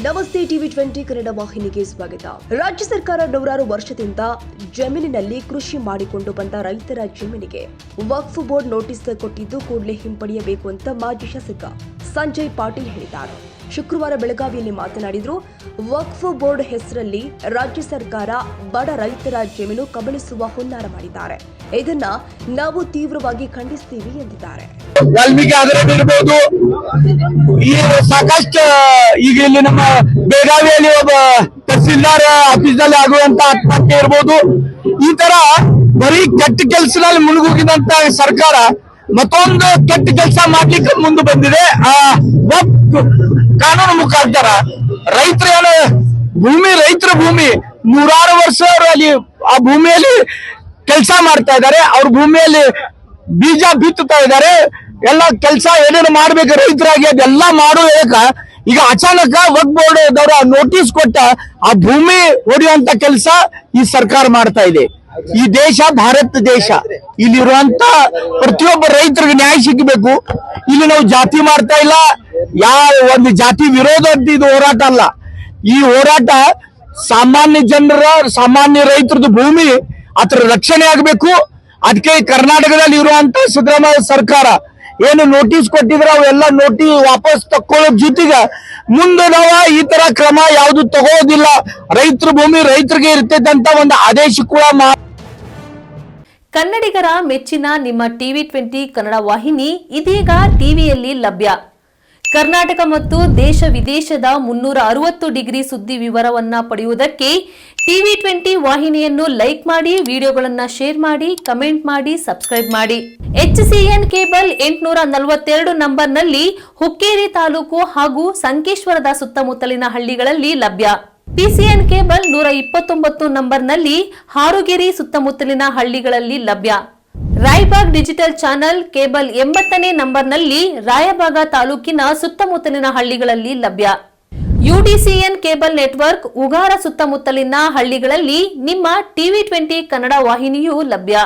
ನಮಸ್ತೆ ಟಿವಿ 20 ಕನ್ನಡ ವಾಹಿನಿಗೆ ಸ್ವಾಗತ. ರಾಜ್ಯ ಸರ್ಕಾರ ನೂರಾರು ವರ್ಷದಿಂದ ಜಮೀನಿನಲ್ಲಿ ಕೃಷಿ ಮಾಡಿಕೊಂಡು ಬಂದ ರೈತರ ಜಮೀನಿಗೆ ವಕ್ಫ್ ಬೋರ್ಡ್ ನೋಟಿಸ್ ಕೊಟ್ಟಿದ್ದು ಕೂಡಲೇ ಹಿಂಪಡೆಯಬೇಕು ಅಂತ ಮಾಜಿ ಶಾಸಕ ಸಂಜಯ್ ಪಾಟೀಲ್ ಹೇಳಿದ್ದಾರೆ. ಶುಕ್ರವಾರ ಬೆಳಗಾವಿಯಲ್ಲಿ ಮಾತನಾಡಿದರು. ವಕ್ಫ್ ಬೋರ್ಡ್ ಹೆಸರಲ್ಲಿ ರಾಜ್ಯ ಸರ್ಕಾರ ಬಡ ರೈತರ ಜಮೀನು ಕಬಳಿಸುವ ಹುನ್ನಾರ ಮಾಡಿದ್ದಾರೆ. ಇದನ್ನ ನಾವು ತೀವ್ರವಾಗಿ ಖಂಡಿಸ್ತೀವಿ ಎಂದಿದ್ದಾರೆ. ವಾಲ್ಮೀಕಿ ಆಧಾರ ಇರಬಹುದು, ಈ ಸಾಕಷ್ಟು ಈಗ ಇಲ್ಲಿ ನಮ್ಮ ಬೆಳಗಾವಿಯಲ್ಲಿ ಒಬ್ಬ ತಹಸೀಲ್ದಾರ್ ಆಫೀಸ್ನಲ್ಲಿ ಆಗುವಂತ ಆತ್ಮಹತ್ಯೆ ಇರಬಹುದು. ಈ ತರ ಬರೀ ಕೆಟ್ಟ ಕೆಲಸದಲ್ಲಿ ಮುಳುಗೋಗಿದಂತ ಸರ್ಕಾರ ಮತ್ತೊಂದು ಕೆಟ್ಟ ಕೆಲಸ ಮಾಡ್ಲಿಕ್ಕೆ ಮುಂದೆ ಬಂದಿದೆ. ಕಾನೂನು ಮುಖಾಂತರ ರೈತರ ಭೂಮಿ ನೂರಾರು ವರ್ಷ ಅಲ್ಲಿ ಆ ಭೂಮಿಯಲ್ಲಿ ಕೆಲಸ ಮಾಡ್ತಾ ಇದ್ದಾರೆ. ಅವ್ರ ಭೂಮಿಯಲ್ಲಿ ಬೀಜ ಬಿತ್ತುತ್ತಾ ಇದ್ದಾರೆ. ಎಲ್ಲ ಕೆಲಸ ಏನೇನು ಮಾಡ್ಬೇಕು ರೈತರಾಗಿ ಅದೆಲ್ಲ ಮಾಡುವಾಗ ಈಗ ಅಚಾನಕ ವಕ್ಫ್ ಬೋರ್ಡ್ ದವರ ನೋಟಿಸ್ ಕೊಟ್ಟ ಆ ಭೂಮಿ ಹೊಡೆಯುವಂತ ಕೆಲಸ ಈ ಸರ್ಕಾರ ಮಾಡ್ತಾ ಇದೆ. ಈ ದೇಶ ಭಾರತ ದೇಶ, ಇಲ್ಲಿರುವಂತ ಪ್ರತಿಯೊಬ್ಬ ರೈತರಿಗೆ ನ್ಯಾಯ ಸಿಗಬೇಕು. ಇಲ್ಲಿ ನಾವು ಜಾತಿ ಮಾಡ್ತಾ ಇಲ್ಲ, ಯಾವ ಒಂದು ಜಾತಿ ವಿರೋಧ ಇದು ಹೋರಾಟ ಅಲ್ಲ. ಈ ಹೋರಾಟ ಸಾಮಾನ್ಯ ರೈತರದ್ದು ಭೂಮಿ ಅದರ ರಕ್ಷಣೆ ಆಗಬೇಕು. ಅದಕ್ಕೆ ಕರ್ನಾಟಕದಲ್ಲಿ ಇರುವಂತ ಸಿದ್ದರಾಮಯ್ಯ ಸರ್ಕಾರ ಏನು ನೋಟಿಸ್ ಕೊಟ್ಟಿದ್ರೆ ಅವೆಲ್ಲ ನೋಟಿಸ್ ವಾಪಸ್ ತಕ್ಕೊಳ್ಳೋ ಜೊತೆಗೆ ಮುಂದೆ ನಾವು ಈ ತರ ಕ್ರಮ ಯಾವುದು ತಗೋದಿಲ್ಲ, ರೈತರ ಭೂಮಿ ರೈತರಿಗೆ ಇರ್ತೈತೆ ಅಂತ ಒಂದು ಆದೇಶ ಕೂಡ ಕನ್ನಡಿಗರ ಮೆಚ್ಚಿನ ನಿಮ್ಮ ಟಿವಿ 20 ಕನ್ನಡ ವಾಹಿನಿ ಇದೀಗ ಟಿವಿಯಲ್ಲಿ ಲಭ್ಯ. ಕರ್ನಾಟಕ ಮತ್ತು ದೇಶ ವಿದೇಶದ 360 ಡಿಗ್ರಿ ಸುದ್ದಿ ವಿವರವನ್ನ ಪಡೆಯುವುದಕ್ಕೆ ಟಿವಿ 20 ವಾಹಿನಿಯನ್ನು ಲೈಕ್ ಮಾಡಿ, ವಿಡಿಯೋಗಳನ್ನು ಶೇರ್ ಮಾಡಿ, ಕಮೆಂಟ್ ಮಾಡಿ, ಸಬ್ಸ್ಕ್ರೈಬ್ ಮಾಡಿ. HCN ಕೇಬಲ್ 842 ನಂಬರ್ನಲ್ಲಿ ಹುಕ್ಕೇರಿ ತಾಲೂಕು ಹಾಗೂ ಸಂಕೇಶ್ವರದ ಸುತ್ತಮುತ್ತಲಿನ ಹಳ್ಳಿಗಳಲ್ಲಿ ಲಭ್ಯ. PCN ಕೇಬಲ್ 129 ನಂಬರ್ನಲ್ಲಿ ಹಾರುಗೆರೆ ಸುತ್ತಮುತ್ತಲಿನ ಹಳ್ಳಿಗಳಲ್ಲಿ ಲಭ್ಯ. ರಾಯಬಾಗ್ ಡಿಜಿಟಲ್ ಚಾನೆಲ್ ಕೇಬಲ್ 80ನೇ ನಂಬರ್ನಲ್ಲಿ ರಾಯಬಾಗ ತಾಲೂಕಿನ ಸುತ್ತಮುತ್ತಲಿನ ಹಳ್ಳಿಗಳಲ್ಲಿ ಲಭ್ಯ. UDCN ಕೇಬಲ್ ನೆಟ್ವರ್ಕ್ ಉಗಾರ ಸುತ್ತಮುತ್ತಲಿನ ಹಳ್ಳಿಗಳಲ್ಲಿ ನಿಮ್ಮ ಟಿವಿ 20 ಕನ್ನಡ ವಾಹಿನಿಯೂ ಲಭ್ಯ.